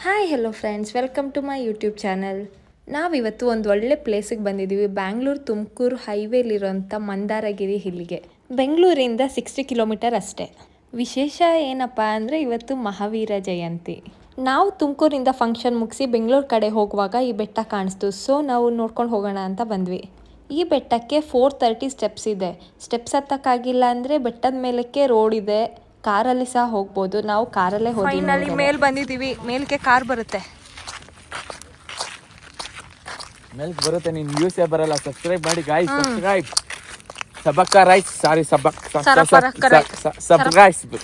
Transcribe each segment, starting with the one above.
Hi hello friends, welcome to my YouTube channel. ನಾವಿವತ್ತು ಒಂದು ಒಳ್ಳೆ ಪ್ಲೇಸಿಗೆ ಬಂದಿದ್ದೀವಿ. ಬ್ಯಾಂಗ್ಳೂರು ತುಮಕೂರು ಹೈವೇಲಿರೋಂಥ ಮಂದಾರಗಿರಿ ಹಿಲ್ಗೆ. ಬೆಂಗಳೂರಿಂದ 60 ಕಿಲೋಮೀಟರ್ ಅಷ್ಟೇ. ವಿಶೇಷ ಏನಪ್ಪ ಅಂದರೆ ಇವತ್ತು ಮಹಾವೀರ ಜಯಂತಿ. ನಾವು ತುಮಕೂರಿಂದ ಫಂಕ್ಷನ್ ಮುಗಿಸಿ ಬೆಂಗಳೂರು ಕಡೆ ಹೋಗುವಾಗ ಈ ಬೆಟ್ಟ ಕಾಣಿಸ್ತು. ಸೊ ನಾವು ನೋಡ್ಕೊಂಡು ಹೋಗೋಣ ಅಂತ ಬಂದ್ವಿ. ಈ ಬೆಟ್ಟಕ್ಕೆ 430 ಸ್ಟೆಪ್ಸ್ ಇದೆ. ಸ್ಟೆಪ್ಸ್ ಹತ್ತಕ್ಕಾಗಿಲ್ಲ ಅಂದರೆ ಬೆಟ್ಟದ ಮೇಲಕ್ಕೆ ರೋಡ್ ಇದೆ, ಕಾರಲ್ಲಿ ಸಹ ಹೋಗ್ಬೋದು. ನಾವು ಕಾರಲ್ಲೇ ಹೋದ್ವಿ. ಫೈನಲಿ ಮೇಲ್ ಬಂದಿದ್ದೀವಿ. ಮೇಲ್ಗೆ ಕಾರ್ ಬರುತ್ತೆ. ಮೇಲ್ಗೆ ಬರುತ್ತೆ, ನೀನು ವ್ಯೂಸೇ ಬರಲ್ಲ. ಸಬ್ಸ್ಕ್ರೈಬ್ ಮಾಡಿ ಗಾಯ್ಸ್, ಸಬ್ಸ್ಕ್ರೈಬ್. ಸಬಕ್ಕ ರೈಸ್, ಸಾರಿ ಸಬಕ್ ಸಬ್ಸ್ಕ್ರೈಬ್.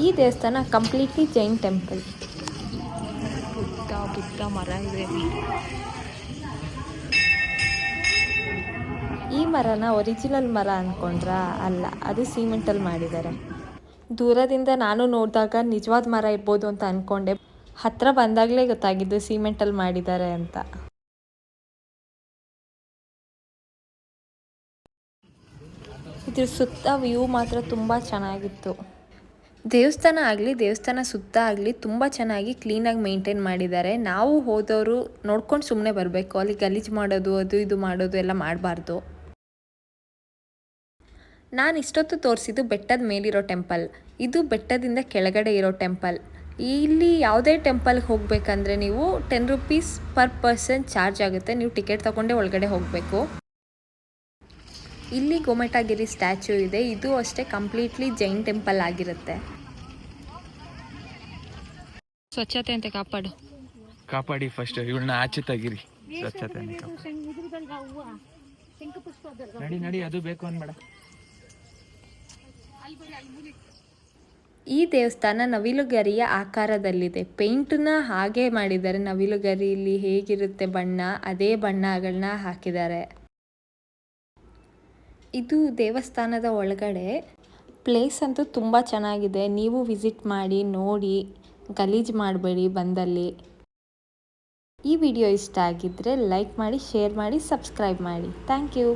ಈ ದೇವಸ್ಥಾನ ಕಂಪ್ಲೀಟ್ಲಿ ಜೈನ್ ಟೆಂಪಲ್. ಬುದ್ಧ ಮರ ಇದೆ. ಈ ಮರನ ಒರಿಜಿನಲ್ ಮರ ಅಂದ್ಕೊಂಡ್ರಾ? ಅಲ್ಲ, ಅದು ಸಿಮೆಂಟಲ್ಲಿ ಮಾಡಿದ್ದಾರೆ. ದೂರದಿಂದ ನಾನು ನೋಡಿದಾಗ ನಿಜವಾದ ಮರ ಇರ್ಬೋದು ಅಂತ ಅಂದ್ಕೊಂಡೆ. ಹತ್ತಿರ ಬಂದಾಗಲೇ ಗೊತ್ತಾಗಿದ್ದು ಸಿಮೆಂಟಲ್ಲಿ ಮಾಡಿದ್ದಾರೆ ಅಂತ. ಇದ್ರ ಸುತ್ತ ವ್ಯೂ ಮಾತ್ರ ತುಂಬ ಚೆನ್ನಾಗಿತ್ತು. ದೇವಸ್ಥಾನ ಆಗಲಿ, ದೇವಸ್ಥಾನ ಸುತ್ತ ಆಗಲಿ ತುಂಬ ಚೆನ್ನಾಗಿ ಕ್ಲೀನಾಗಿ ಮೇಂಟೈನ್ ಮಾಡಿದ್ದಾರೆ. ನಾವು ಹೋದವರು ನೋಡ್ಕೊಂಡು ಸುಮ್ಮನೆ ಬರಬೇಕು. ಅಲ್ಲಿ ಗಲೀಜು ಮಾಡೋದು, ಅದು ಇದು ಮಾಡೋದು ಎಲ್ಲ ಮಾಡಬಾರ್ದು. ನಾನು ಇಷ್ಟೊತ್ತು ತೋರಿಸಿದ್ದು ಬೆಟ್ಟದ ಮೇಲಿರೋ ಟೆಂಪಲ್. ಇದು ಬೆಟ್ಟದಿಂದ ಕೆಳಗಡೆ ಇರೋ ಟೆಂಪಲ್. ಇಲ್ಲಿ ಯಾವುದೇ ಟೆಂಪಲ್ಗೆ ಹೋಗಬೇಕಂದ್ರೆ ನೀವು 10 ರೂಪೀಸ್ ಪರ್ ಪರ್ಸನ್ ಚಾರ್ಜ್ ಆಗುತ್ತೆ. ನೀವು ಟಿಕೆಟ್ ತಗೊಂಡೇ ಒಳಗಡೆ ಹೋಗಬೇಕು. ಇಲ್ಲಿ ಗೋಮಟಗಿರಿ ಸ್ಟ್ಯಾಚ್ಯೂ ಇದೆ. ಇದು ಅಷ್ಟೇ ಕಂಪ್ಲೀಟ್ಲಿ ಜೈನ್ ಟೆಂಪಲ್ ಆಗಿರುತ್ತೆ. ಸ್ವಚ್ಛತೆ ಅಂತ ಕಾಪಾಡಿ ಫಸ್ಟ್ ಇವಳನ್ನ ಆಚೆ ತೆಗೀರಿ. ಸ್ವಚ್ಛತೆ ನಡಿ ಅದು ಬೇಕು ಅನ್ಬೇಡ. ಈ ದೇವಸ್ಥಾನ ನವಿಲುಗರಿಯ ಆಕಾರದಲ್ಲಿದೆ. ಪೇಂಟನ್ನ ಹಾಗೆ ಮಾಡಿದ್ದಾರೆ. ನವಿಲುಗರಿಯಲ್ಲಿ ಹೇಗಿರುತ್ತೆ ಬಣ್ಣ, ಅದೇ ಬಣ್ಣಗಳನ್ನ ಹಾಕಿದ್ದಾರೆ. ಇದು ದೇವಸ್ಥಾನದ ಒಳಗಡೆ. ಪ್ಲೇಸ್ ಅಂತೂ ತುಂಬ ಚೆನ್ನಾಗಿದೆ. ನೀವು ವಿಸಿಟ್ ಮಾಡಿ, ನೋಡಿ, ಗಲೀಜು ಮಾಡಬೇಡಿ ಬಂದಲ್ಲಿ. ಈ ವಿಡಿಯೋ ಇಷ್ಟ ಆಗಿದ್ದರೆ ಲೈಕ್ ಮಾಡಿ, ಶೇರ್ ಮಾಡಿ, ಸಬ್ಸ್ಕ್ರೈಬ್ ಮಾಡಿ. Thank you.